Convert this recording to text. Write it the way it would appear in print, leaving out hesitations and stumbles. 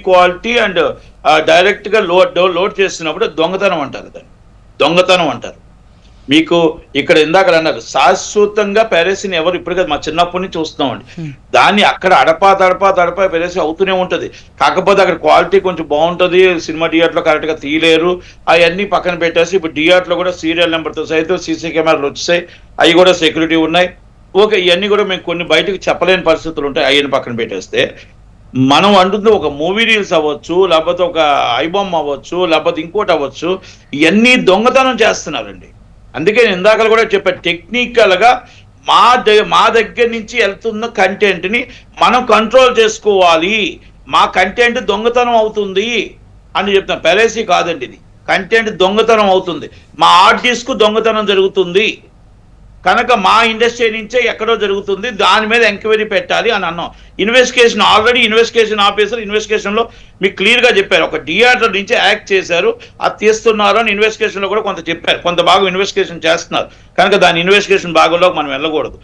Quality and direct గా load చేస్తున్నప్పుడు దొంగతనం అంటారు, దాన్ని దొంగతనం అంటారు. మీకు ఇక్కడ ఇందాక అన్నారు శాశ్వతంగా పెరసిని ఎవరు ఇప్పుడు కదా, మా చిన్నప్పటి నుంచి చూస్తున్నామండి. దాన్ని అక్కడ అడపా పెరసి అవుతూనే ఉంటది. కాకపోతే అక్కడ క్వాలిటీ కొంచెం బాగుంటది, సినిమా థియేటర్ లో కరెక్ట్ గా తీయలేరు, అవన్నీ పక్కన పెట్టేసి ఇప్పుడు థియేటర్ లో కూడా సీరియల్ నెంబర్తో సైతం సీసీ కెమెరాలు వచ్చాయి, అవి కూడా సెక్యూరిటీ ఉన్నాయి. ఓకే, ఇవన్నీ కూడా మేము కొన్ని బయటకు చెప్పలేని పరిస్థితులు ఉంటాయి, అవన్నీ పక్కన పెట్టేస్తే మనం అంటుంది ఒక మూవీ రీల్స్ అవ్వచ్చు, లేకపోతే ఒక ఐబొమ్మ అవ్వచ్చు, లేకపోతే ఇంకోటి అవ్వచ్చు, ఇవన్నీ దొంగతనం చేస్తున్నారండి. అందుకే నేను ఇందాకలు కూడా చెప్పాను, టెక్నికల్ గా మా దగ్గర నుంచి వెళ్తున్న కంటెంట్ ని మనం కంట్రోల్ చేసుకోవాలి. మా కంటెంట్ దొంగతనం అవుతుంది అని చెప్తాం. పెరేసీ కాదండి, ఇది కంటెంట్ దొంగతనం అవుతుంది, మా ఆర్టిస్ట్ కు దొంగతనం జరుగుతుంది కనుక మా ఇండస్ట్రీ నుంచే ఎక్కడో జరుగుతుంది, దాని మీద ఎంక్వైరీ పెట్టాలి అని అన్నాం. Investigation already investigation officer investigation లో మీకు క్లియర్ గా చెప్పారు, ఒక థియేటర్ నుంచి యాక్ట్ చేశారు, అది తీస్తున్నారు అని ఇన్వెస్టిగేషన్ లో కూడా కొంత చెప్పారు, కొంత భాగం ఇన్వెస్టిగేషన్ చేస్తున్నారు. కనుక దాని ఇన్వెస్టిగేషన్ భాగంలోకి మనం వెళ్ళకూడదు.